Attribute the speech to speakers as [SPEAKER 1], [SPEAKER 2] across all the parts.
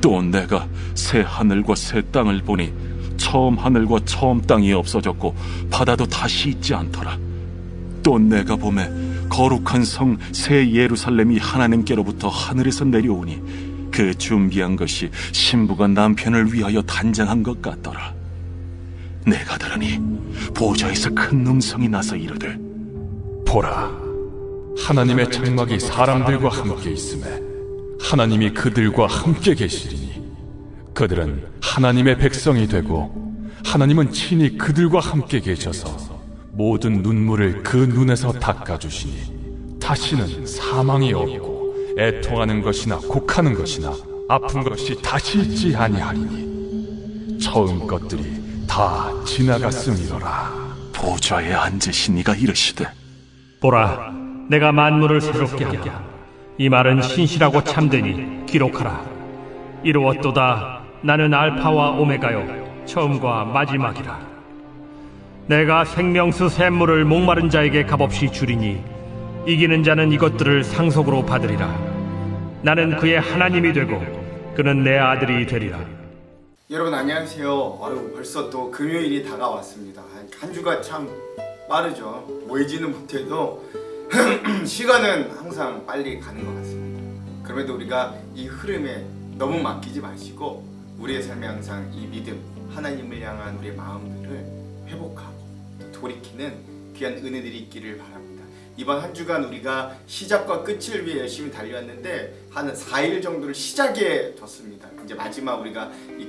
[SPEAKER 1] 또 내가 새 하늘과 새 땅을 보니 처음 하늘과 처음 땅이 없어졌고 바다도 다시 있지 않더라. 또 내가 보매 거룩한 성 새 예루살렘이 하나님께로부터 하늘에서 내려오니 그 준비한 것이 신부가 남편을 위하여 단장한 것 같더라. 내가 들으니 보좌에서 큰 음성이 나서 이르되,
[SPEAKER 2] 보라, 하나님의 장막이 사람들과 함께 있음에 하나님이 그들과 함께 계시리니 그들은 하나님의 백성이 되고 하나님은 친히 그들과 함께 계셔서 모든 눈물을 그 눈에서 닦아주시니 다시는 사망이 없고 애통하는 것이나 곡하는 것이나 아픈 것이 다시 있지 아니하리니 처음 것들이 다 지나갔음이로라.
[SPEAKER 1] 보좌에 앉으신 이가 이르시되,
[SPEAKER 3] 보라, 내가 만물을 새롭게 하리라. 이 말은 신실하고 참되니 기록하라. 이루었도다. 나는 알파와 오메가요 처음과 마지막이라. 내가 생명수 샘물을 목마른 자에게 값없이 주리니 이기는 자는 이것들을 상속으로 받으리라. 나는 그의 하나님이 되고 그는 내 아들이 되리라.
[SPEAKER 4] 여러분 안녕하세요. 벌써 또 금요일이 다가왔습니다. 한 주가 참 빠르죠. 모이지는 못해도 시간은 항상 빨리 가는 것 같습니다. 그럼에도 우리가 이 흐름에 너무 맡기지 마시고 우리의 삶에 항상 이 믿음, 하나님을 향한 우리의 마음들을 회복하고 돌이키는 귀한 은혜들이 있기를 바랍니다. 이번 한 주간 우리가 시작과 끝을 위해 열심히 달려왔는데 한 4일 정도를 시작에 뒀습니다. 이제 마지막 우리가 이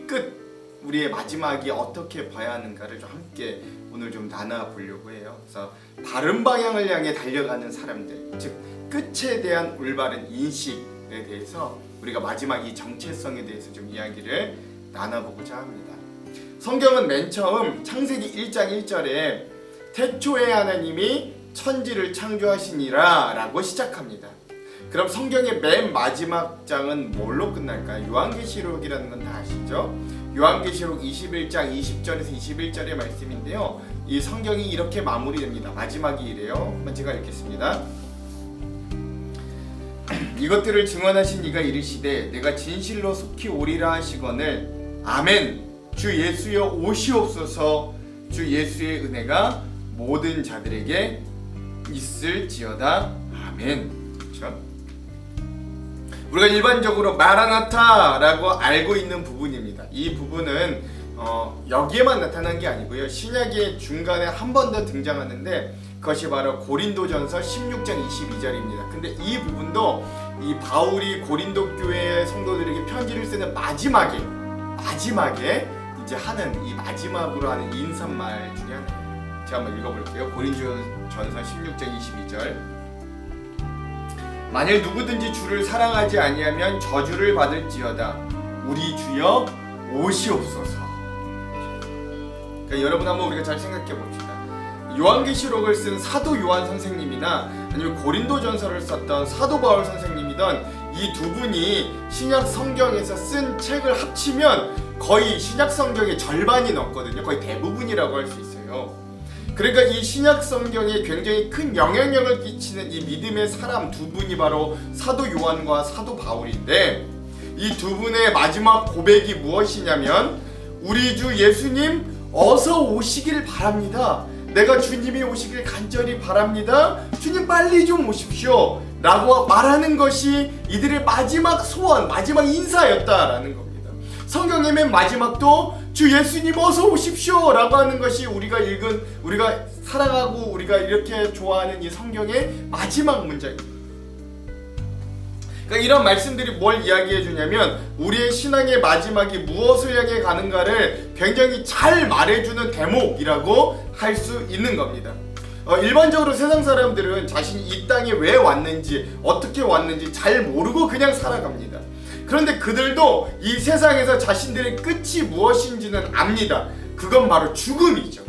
[SPEAKER 4] 우리의 마지막이 어떻게 봐야 하는가를 좀 함께 오늘 좀 나눠보려고 해요. 그래서 바른 방향을 향해 달려가는 사람들, 즉 끝에 대한 올바른 인식에 대해서 우리가 마지막 이 정체성에 대해서 좀 이야기를 나눠보고자 합니다. 성경은 맨 처음 창세기 1장 1절에 태초에 하나님이 천지를 창조하시니라 라고 시작합니다. 그럼 성경의 맨 마지막 장은 뭘로 끝날까요? 요한계시록이라는 건 다 아시죠? 요한계시록 21장 20절에서 21절의 말씀인데요, 이 성경이 이렇게 마무리됩니다. 마지막이 이래요. 한번 제가 읽겠습니다. 이것들을 증언하신 이가 이르시되 내가 진실로 속히 오리라 하시거늘 아멘. 주 예수여 오시옵소서. 주 예수의 은혜가 모든 자들에게 있을지어다. 아멘. 그렇죠? 우리가 일반적으로 마라나타라고 알고 있는 부분입니다. 이 부분은 여기에만 나타난 게 아니고요, 신약의 중간에 한 번 더 등장하는데 그것이 바로 고린도전서 16장 22절입니다. 근데 이 부분도 이 바울이 고린도 교회 성도들에게 편지를 쓰는 마지막에 이제 하는 이 마지막으로 하는 인사말 중에 하나예요. 제가 한번 읽어볼게요. 고린도전서 16장 22절. 만일 누구든지 주를 사랑하지 아니하면 저주를 받을지어다. 우리 주여 오시옵소서. 그러니까 여러분 한번 우리가 잘 생각해 봅시다. 요한계시록을 쓴 사도 요한 선생님이나 아니면 고린도전서를 썼던 사도 바울 선생님이던 이 두 분이 신약 성경에서 쓴 책을 합치면 거의 신약 성경의 절반이 넘거든요. 거의 대부분이라고 할 수 있어요. 그러니까 이 신약 성경에 굉장히 큰 영향력을 끼치는 이 믿음의 사람 두 분이 바로 사도 요한과 사도 바울인데, 이 두 분의 마지막 고백이 무엇이냐면 우리 주 예수님 어서 오시길 바랍니다. 내가 주님이 오시길 간절히 바랍니다. 주님 빨리 좀 오십시오 라고 말하는 것이 이들의 마지막 소원, 마지막 인사였다라는 겁니다. 성경의 맨 마지막도 주 예수님 어서 오십시오 라고 하는 것이 우리가 읽은, 우리가 사랑하고 우리가 이렇게 좋아하는 이 성경의 마지막 문장입니다. 그러니까 이런 말씀들이 뭘 이야기해 주냐면 우리의 신앙의 마지막이 무엇을 향해 가는가를 굉장히 잘 말해주는 대목이라고 할 수 있는 겁니다. 일반적으로 세상 사람들은 자신이 이 땅에 왜 왔는지 어떻게 왔는지 잘 모르고 그냥 살아갑니다. 그런데 그들도 이 세상에서 자신들의 끝이 무엇인지는 압니다. 그건 바로 죽음이죠.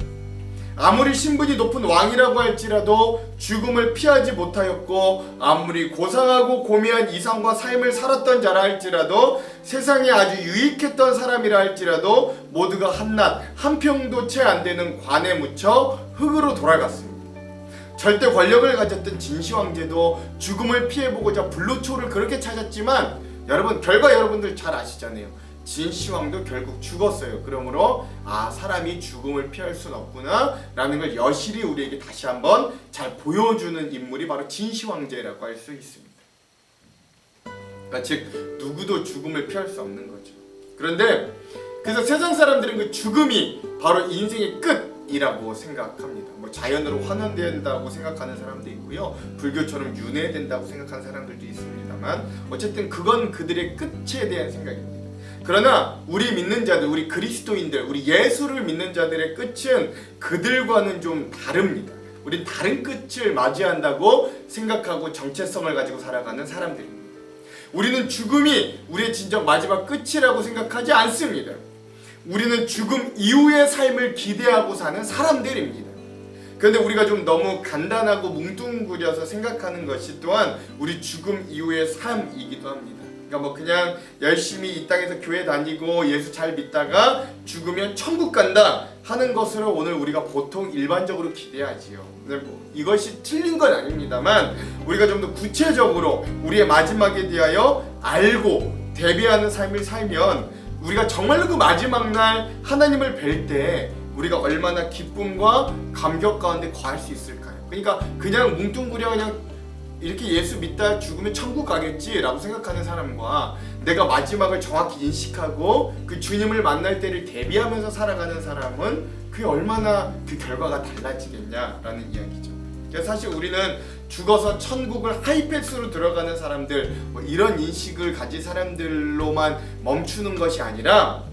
[SPEAKER 4] 아무리 신분이 높은 왕이라고 할지라도 죽음을 피하지 못하였고, 아무리 고상하고 고매한 이상과 삶을 살았던 자라 할지라도, 세상에 아주 유익했던 사람이라 할지라도 모두가 한낱 한 평도 채 안 되는 관에 묻혀 흙으로 돌아갔습니다. 절대 권력을 가졌던 진시 황제도 죽음을 피해보고자 불로초를 그렇게 찾았지만 여러분 결과 여러분들 잘 아시잖아요. 진시황도 결국 죽었어요. 그러므로 사람이 죽음을 피할 수는 없구나 라는 걸 여실히 우리에게 다시 한번 잘 보여주는 인물이 바로 진시황제라고 할 수 있습니다. 그러니까 즉 누구도 죽음을 피할 수 없는 거죠. 그런데 그래서 세상 사람들은 그 죽음이 바로 인생의 끝이라고 생각합니다. 뭐 자연으로 환원된다고 생각하는 사람도 있고요, 불교처럼 윤회된다고 생각하는 사람들도 있습니다만 어쨌든 그건 그들의 끝에 대한 생각입니다. 그러나 우리 믿는 자들, 우리 그리스도인들, 우리 예수를 믿는 자들의 끝은 그들과는 좀 다릅니다. 우린 다른 끝을 맞이한다고 생각하고 정체성을 가지고 살아가는 사람들입니다. 우리는 죽음이 우리의 진정 마지막 끝이라고 생각하지 않습니다. 우리는 죽음 이후의 삶을 기대하고 사는 사람들입니다. 그런데 우리가 좀 너무 간단하고 뭉뚱그려서 생각하는 것이 또한 우리 죽음 이후의 삶이기도 합니다. 그러니까 뭐 그냥 열심히 이 땅에서 교회 다니고 예수 잘 믿다가 죽으면 천국 간다 하는 것으로 오늘 우리가 보통 일반적으로 기대하지요. 근데 뭐 이것이 틀린 건 아닙니다만 우리가 좀 더 구체적으로 우리의 마지막에 대하여 알고 대비하는 삶을 살면 우리가 정말로 그 마지막 날 하나님을 뵐 때 우리가 얼마나 기쁨과 감격 가운데 거할 수 있을까요? 그러니까 그냥 뭉뚱그려 그냥 이렇게 예수 믿다 죽으면 천국 가겠지라고 생각하는 사람과 내가 마지막을 정확히 인식하고 그 주님을 만날 때를 대비하면서 살아가는 사람은 그게 얼마나 그 결과가 달라지겠냐라는 이야기죠. 그래서 사실 우리는 죽어서 천국을 하이패스로 들어가는 사람들 뭐 이런 인식을 가진 사람들로만 멈추는 것이 아니라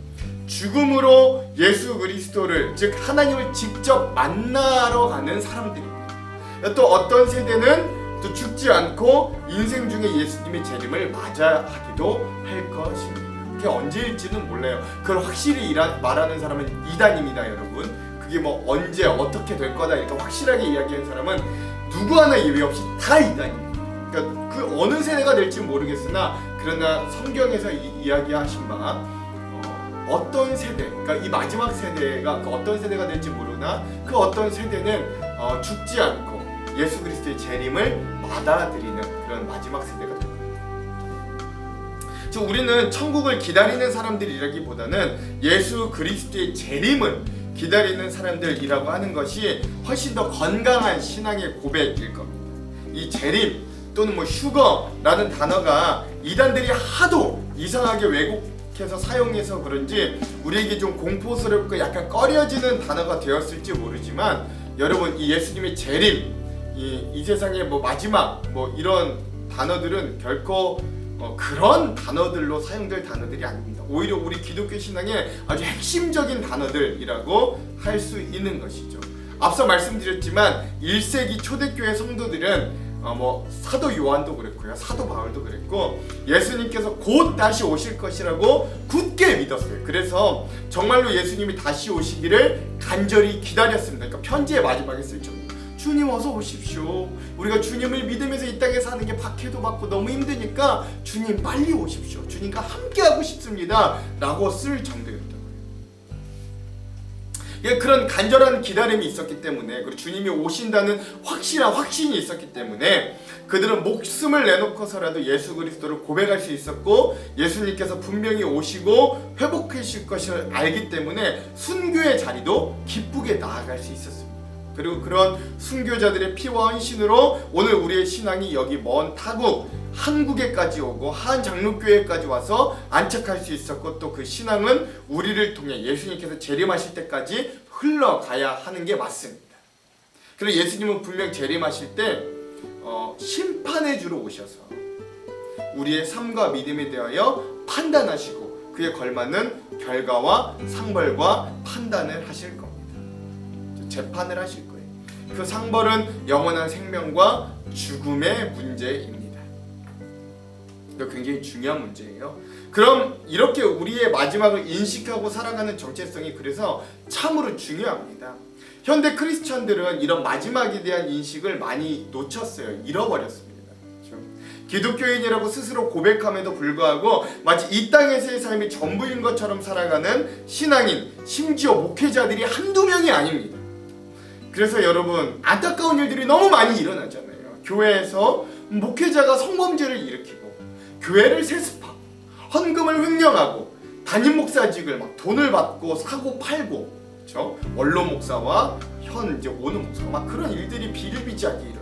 [SPEAKER 4] 죽음으로 예수 그리스도를 즉 하나님을 직접 만나러 가는 사람들입니다. 또 어떤 세대는 또 죽지 않고 인생 중에 예수님의 재림을 맞이하기도 할 것입니다. 그게 언제일지는 몰라요. 그걸 확실히 말하는 사람은 이단입니다, 여러분. 그게 뭐 언제 어떻게 될 거다 이렇게 확실하게 이야기하는 사람은 누구 하나 예외 없이 다 이단입니다. 그러니까 그 어느 세대가 될지 모르겠으나 그러나 성경에서 이야기하신 바가 어떤 세대, 그러니까 이 마지막 세대가 그 어떤 세대가 될지 모르나 그 어떤 세대는 죽지 않고 예수 그리스도의 재림을 받아들이는 그런 마지막 세대가 될 겁니다. 즉 우리는 천국을 기다리는 사람들이라기보다는 예수 그리스도의 재림을 기다리는 사람들이라고 하는 것이 훨씬 더 건강한 신앙의 고백일 겁니다. 이 재림 또는 뭐 휴거라는 단어가 이단들이 하도 이상하게 왜곡해서 사용해서 그런지 우리에게 좀 공포스럽고 약간 꺼려지는 단어가 되었을지 모르지만 여러분 이 예수님의 재림 이 세상의 뭐 마지막 뭐 이런 단어들은 결코 그런 단어들로 사용될 단어들이 아닙니다. 오히려 우리 기독교 신앙의 아주 핵심적인 단어들이라고 할 수 있는 것이죠. 앞서 말씀드렸지만 1세기 초대교회 성도들은 뭐 사도 요한도 그랬고요, 사도 바울도 그랬고 예수님께서 곧 다시 오실 것이라고 굳게 믿었어요. 그래서 정말로 예수님이 다시 오시기를 간절히 기다렸습니다. 그러니까 편지의 마지막에 쓸 정도. 주님 어서 오십시오. 우리가 주님을 믿으면서 이 땅에 사는 게 박해도 받고 너무 힘드니까 주님 빨리 오십시오. 주님과 함께하고 싶습니다. 라고 쓸 정도였다고요. 그런 간절한 기다림이 있었기 때문에 그리고 주님이 오신다는 확실한 확신이 있었기 때문에 그들은 목숨을 내놓고서라도 예수 그리스도를 고백할 수 있었고 예수님께서 분명히 오시고 회복하실 것을 알기 때문에 순교의 자리도 기쁘게 나아갈 수 있었습니다. 그리고 그런 순교자들의 피와 헌신으로 오늘 우리의 신앙이 여기 먼 타국 한국에까지 오고 한장로교회까지 와서 안착할 수 있었고 또 그 신앙은 우리를 통해 예수님께서 재림하실 때까지 흘러가야 하는 게 맞습니다. 그리고 예수님은 분명 재림하실 때 심판의 주로 오셔서 우리의 삶과 믿음에 대하여 판단하시고 그에 걸맞는 결과와 상벌과 판단을 하실 겁니다. 재판을 하실 거예요. 그 상벌은 영원한 생명과 죽음의 문제입니다. 이거 굉장히 중요한 문제예요. 그럼 이렇게 우리의 마지막을 인식하고 살아가는 정체성이 그래서 참으로 중요합니다. 현대 크리스천들은 이런 마지막에 대한 인식을 많이 놓쳤어요. 잃어버렸습니다. 기독교인이라고 스스로 고백함에도 불구하고 마치 이 땅에서의 삶이 전부인 것처럼 살아가는 신앙인, 심지어 목회자들이 한두 명이 아닙니다. 그래서 여러분 안타까운 일들이 너무 많이 일어나잖아요. 교회에서 목회자가 성범죄를 일으키고 교회를 세습하고 헌금을 횡령하고 담임 목사직을 막 돈을 받고 사고 팔고, 그렇죠? 원로 목사와 현 이제 오는 목사가 막 그런 일들이 비일비재하게 일어나.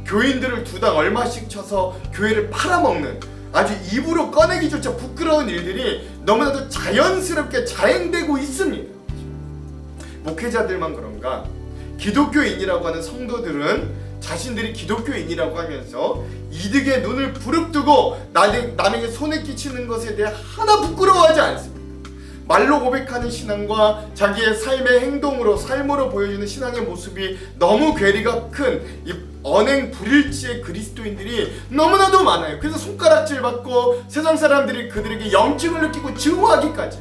[SPEAKER 4] 교인들을 두당 얼마씩 쳐서 교회를 팔아먹는 아주 입으로 꺼내기조차 부끄러운 일들이 너무나도 자연스럽게 자행되고 있습니다. 목회자들만 그런가? 기독교인이라고 하는 성도들은 자신들이 기독교인이라고 하면서 이득에 눈을 부릅뜨고 남에게 손에 끼치는 것에 대해 하나 부끄러워하지 않습니다. 말로 고백하는 신앙과 자기의 삶의 행동으로 삶으로 보여주는 신앙의 모습이 너무 괴리가 큰 이 언행 불일치의 그리스도인들이 너무나도 많아요. 그래서 손가락질 받고 세상 사람들이 그들에게 염증을 느끼고 증오하기까지.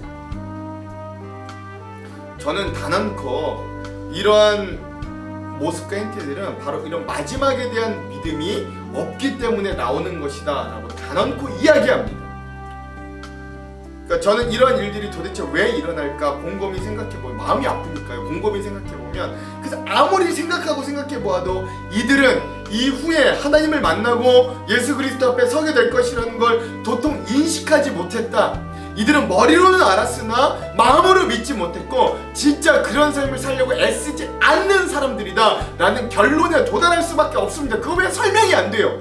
[SPEAKER 4] 저는 단언코 이러한 모습과 행태들은 바로 이런 마지막에 대한 믿음이 없기 때문에 나오는 것이다 라고 단언코 이야기합니다. 그러니까 저는 이런 일들이 도대체 왜 일어날까 곰곰이 생각해보면 마음이 아프니까요. 곰곰이 생각해보면, 그래서 아무리 생각해보아도 이들은 이후에 하나님을 만나고 예수 그리스도 앞에 서게 될 것이라는 걸 도통 인식하지 못했다. 이들은 머리로는 알았으나 마음으로 믿지 못했고 진짜 그런 삶을 살려고 애쓰지 않는 사람들이다 라는 결론에 도달할 수밖에 없습니다. 그거 왜 설명이 안 돼요?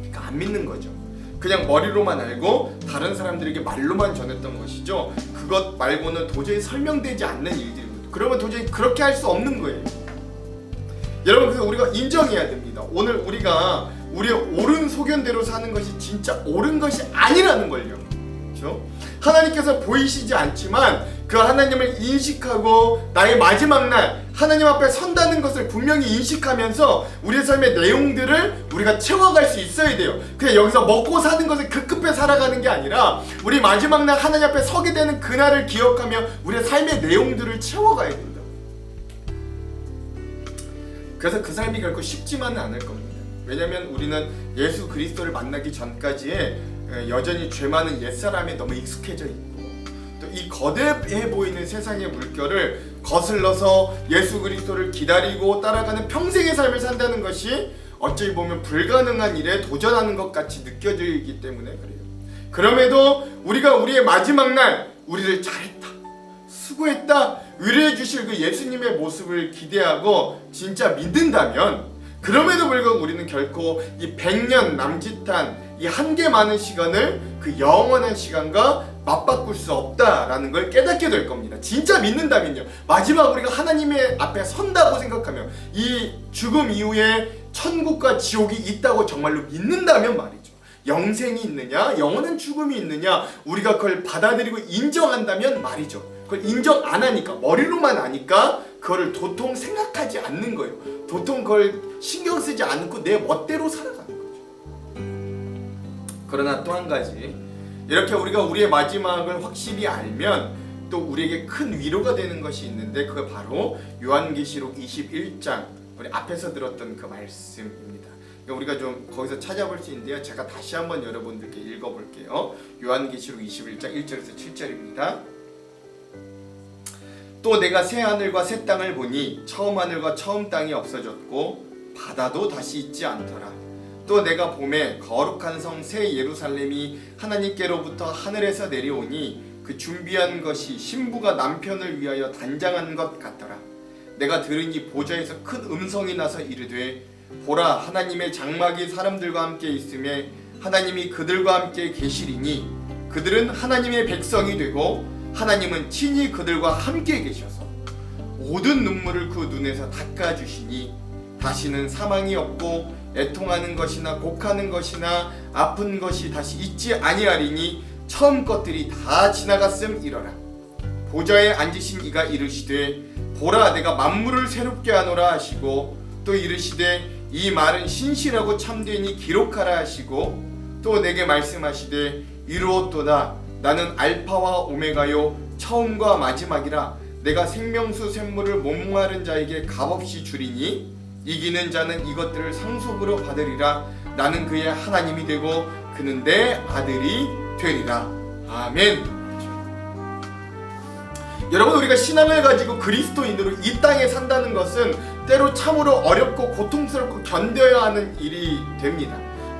[SPEAKER 4] 그러니까 안 믿는 거죠. 그냥 머리로만 알고 다른 사람들에게 말로만 전했던 것이죠. 그것 말고는 도저히 설명되지 않는 일들입니다. 그러면 도저히 그렇게 할 수 없는 거예요. 여러분, 그래서 우리가 인정해야 됩니다. 오늘 우리가 우리의 옳은 소견대로 사는 것이 진짜 옳은 것이 아니라는 걸요. 그렇죠? 하나님께서 보이시지 않지만 그 하나님을 인식하고 나의 마지막 날 하나님 앞에 선다는 것을 분명히 인식하면서 우리의 삶의 내용들을 우리가 채워갈 수 있어야 돼요. 그냥 여기서 먹고 사는 것을 급급해 살아가는 게 아니라 우리 마지막 날 하나님 앞에 서게 되는 그날을 기억하며 우리의 삶의 내용들을 채워가야 된다. 그래서 그 삶이 결코 쉽지만은 않을 겁니다. 왜냐하면 우리는 예수 그리스도를 만나기 전까지에 여전히 죄 많은 옛사람에 너무 익숙해져 있고 또 이 거대해 보이는 세상의 물결을 거슬러서 예수 그리스도를 기다리고 따라가는 평생의 삶을 산다는 것이 어찌 보면 불가능한 일에 도전하는 것 같이 느껴지기 때문에 그래요. 그럼에도 우리가 우리의 마지막 날 우리를 잘했다, 수고했다, 위로해 주실 그 예수님의 모습을 기대하고 진짜 믿는다면, 그럼에도 불구하고 우리는 결코 이 100년 남짓한 이 한계 많은 시간을 그 영원한 시간과 맞바꿀 수 없다라는 걸 깨닫게 될 겁니다. 진짜 믿는다면요. 마지막 우리가 하나님의 앞에 선다고 생각하면, 이 죽음 이후에 천국과 지옥이 있다고 정말로 믿는다면 말이죠. 영생이 있느냐, 영원한 죽음이 있느냐, 우리가 그걸 받아들이고 인정한다면 말이죠. 그걸 인정 안 하니까, 머리로만 아니까 그거를 도통 생각하지 않는 거예요. 도통 그걸 신경 쓰지 않고 내 멋대로 살아가는 거죠. 그러나 또 한 가지, 이렇게 우리가 우리의 마지막을 확실히 알면 또 우리에게 큰 위로가 되는 것이 있는데, 그게 바로 요한계시록 21장 우리 앞에서 들었던 그 말씀입니다. 우리가 좀 거기서 찾아볼 수 있는데요. 제가 다시 한번 여러분들께 읽어볼게요. 요한계시록 21장 1절에서 7절입니다. 또 내가 새 하늘과 새 땅을 보니 처음 하늘과 처음 땅이 없어졌고 바다도 다시 있지 않더라. 또 내가 봄에 거룩한 성 새 예루살렘이 하나님께로부터 하늘에서 내려오니 그 준비한 것이 신부가 남편을 위하여 단장한 것 같더라. 내가 들으니 보좌에서 큰 음성이 나서 이르되, 보라, 하나님의 장막이 사람들과 함께 있음에 하나님이 그들과 함께 계시리니 그들은 하나님의 백성이 되고 하나님은 친히 그들과 함께 계셔서 모든 눈물을 그 눈에서 닦아주시니 다시는 사망이 없고 애통하는 것이나 곡하는 것이나 아픈 것이 다시 있지 아니하리니 처음 것들이 다 지나갔음 이러라. 보좌에 앉으신 이가 이르시되, 보라, 내가 만물을 새롭게 하노라 하시고, 또 이르시되 이 말은 신실하고 참되니 기록하라 하시고, 또 내게 말씀하시되 이루었도다. 나는 알파와 오메가요 처음과 마지막이라. 내가 생명수 샘물을 목마른 자에게 값없이 주리니 이기는 자는 이것들을 상속으로 받으리라. 나는 그의 하나님이 되고 그는 내 아들이 되리라. 아멘. 여러분, 우리가 신앙을 가지고 그리스도인으로 이 땅에 산다는 것은 때로 참으로 어렵고 고통스럽고 견뎌야 하는 일이 됩니다.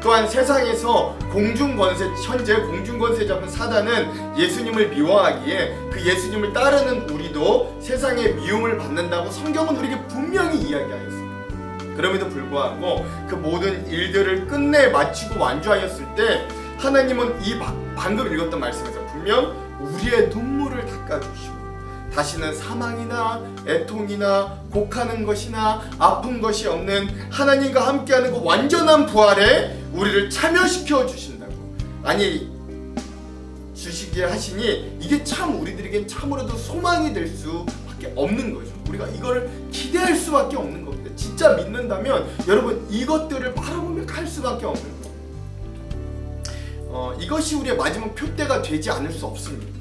[SPEAKER 4] 또한 세상에서 공중권세, 현재 공중권세 잡은 사단은 예수님을 미워하기에 그 예수님을 따르는 우리도 세상의 미움을 받는다고 성경은 우리에게 분명히 이야기하였습니다. 그럼에도 불구하고 그 모든 일들을 끝내 마치고 완주하였을 때 하나님은 이 방금 읽었던 말씀에서 분명 우리의 눈물을 닦아주시고 다시는 사망이나 애통이나 곡하는 것이나 아픈 것이 없는 하나님과 함께하는 그 완전한 부활에 우리를 참여시켜 주신다고 주시게 하시니 이게 참 우리들에겐 참으로도 소망이 될 수밖에 없는 거죠. 우리가 이걸 기대할 수밖에 없는 겁니다. 진짜 믿는다면 여러분 이것들을 바라보며 갈 수밖에 없는 거예요. 이것이 우리의 마지막 표대가 되지 않을 수 없습니다.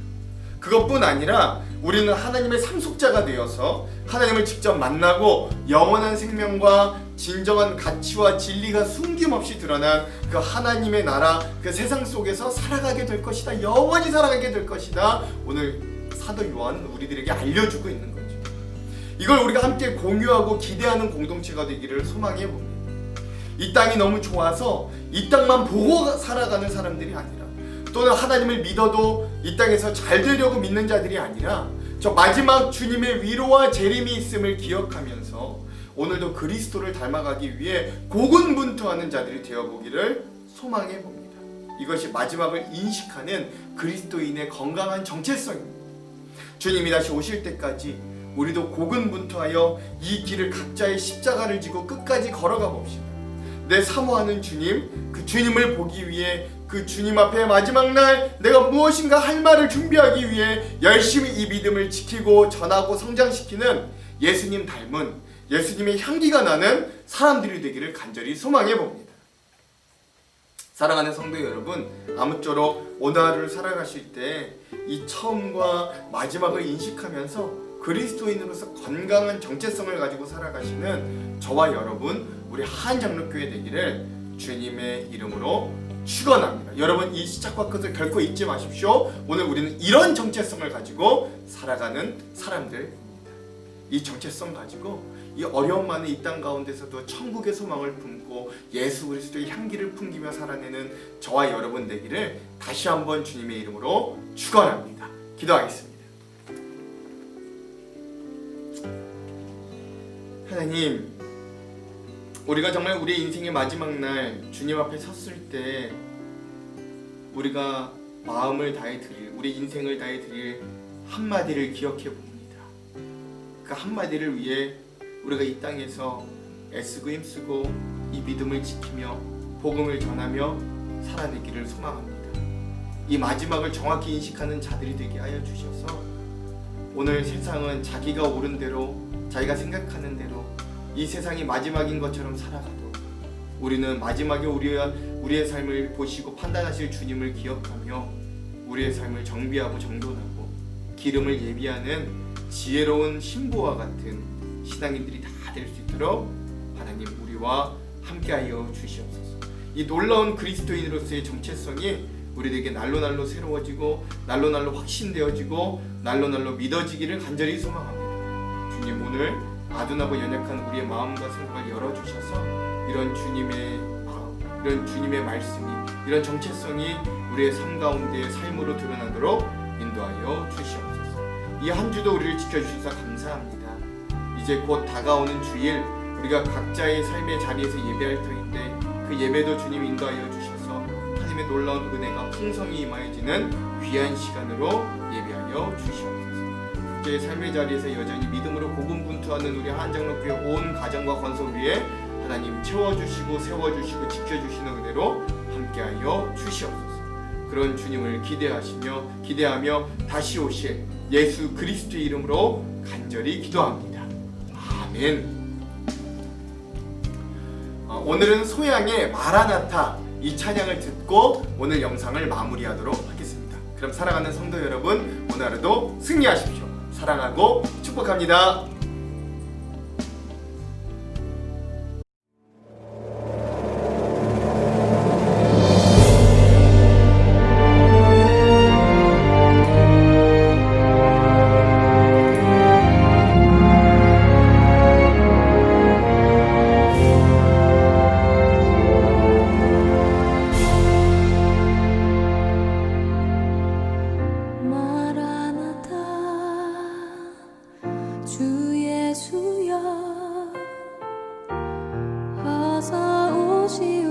[SPEAKER 4] 그것뿐 아니라 우리는 하나님의 상속자가 되어서 하나님을 직접 만나고 영원한 생명과 진정한 가치와 진리가 숨김없이 드러난 그 하나님의 나라, 그 세상 속에서 살아가게 될 것이다. 영원히 살아가게 될 것이다. 오늘 사도 요한은 우리들에게 알려주고 있는 거죠. 이걸 우리가 함께 공유하고 기대하는 공동체가 되기를 소망해 봅니다. 이 땅이 너무 좋아서 이 땅만 보고 살아가는 사람들이 아니라 또는 하나님을 믿어도 이 땅에서 잘 되려고 믿는 자들이 아니라 저 마지막 주님의 위로와 재림이 있음을 기억하면서 오늘도 그리스도를 닮아가기 위해 고군분투하는 자들이 되어보기를 소망해 봅니다. 이것이 마지막을 인식하는 그리스도인의 건강한 정체성입니다. 주님이 다시 오실 때까지 우리도 고군분투하여 이 길을 각자의 십자가를 지고 끝까지 걸어가 봅시다. 내 사모하는 주님, 그 주님을 보기 위해 그 주님 앞에 마지막 날 내가 무엇인가 할 말을 준비하기 위해 열심히 이 믿음을 지키고 전하고 성장시키는 예수님 닮은 예수님의 향기가 나는 사람들이 되기를 간절히 소망해 봅니다. 사랑하는 성도 여러분, 아무쪼록 오늘 하루를 살아가실 때 이 처음과 마지막을 인식하면서 그리스도인으로서 건강한 정체성을 가지고 살아가시는 저와 여러분, 우리 한장로교회 되기를 주님의 이름으로 축원합니다. 여러분 이 시작과 끝을 결코 잊지 마십시오. 오늘 우리는 이런 정체성을 가지고 살아가는 사람들입니다. 이 정체성 가지고 이 어려움 많은 이 땅 가운데서도 천국의 소망을 품고 예수 그리스도의 향기를 풍기며 살아내는 저와 여러분 되기를 다시 한번 주님의 이름으로 축원합니다. 기도하겠습니다. 하나님, 우리가 정말 우리의 인생의 마지막 날 주님 앞에 섰을 때 우리가 마음을 다해 드릴, 우리 인생을 다해 드릴 한마디를 기억해 봅니다. 그 한마디를 위해 우리가 이 땅에서 애쓰고 힘쓰고 이 믿음을 지키며 복음을 전하며 살아내기를 소망합니다. 이 마지막을 정확히 인식하는 자들이 되게 하여 주셔서 오늘 세상은 자기가 옳은 대로, 자기가 생각하는 대로 이 세상이 마지막인 것처럼 살아가도 우리는 마지막에 우리의 삶을 보시고 판단하실 주님을 기억하며 우리의 삶을 정비하고 정돈하고 기름을 예비하는 지혜로운 신부와 같은 신앙인들이 다 될 수 있도록 하나님 우리와 함께하여 주시옵소서. 이 놀라운 그리스도인으로서의 정체성이 우리에게 날로날로 새로워지고 날로날로 확신되어지고 날로날로 믿어지기를 간절히 소망합니다. 주님, 오늘 아둔하고 연약한 우리의 마음과 생각을 열어주셔서 이런 주님의 마음, 이런 주님의 말씀이, 이런 정체성이 우리의 삶 가운데 삶으로 드러나도록 인도하여 주시옵소서. 이 한 주도 우리를 지켜주셔서 감사합니다. 이제 곧 다가오는 주일 우리가 각자의 삶의 자리에서 예배할 터인데 그 예배도 주님 인도하여 주셔서 하나님의 놀라운 은혜가 풍성히 임하여지는 귀한 시간으로 예배하여 주시옵소서. 각자의 삶의 자리에서 여전히 믿음으로 고군분투하는 우리 한장로교회 온 가정과 건설 위에 하나님 채워주시고 세워주시고 지켜주시는 은혜로 함께하여 주시옵소서. 그런 주님을 기대하며 다시 오실 예수 그리스도의 이름으로 간절히 기도합니다. 아멘. 오늘은 소양의 마라나타 이 찬양을 듣고 오늘 영상을 마무리하도록 하겠습니다. 그럼 사랑하는 성도 여러분, 오늘 하루도 승리하십시오. 사랑하고 축복합니다.
[SPEAKER 5] 하사 오시오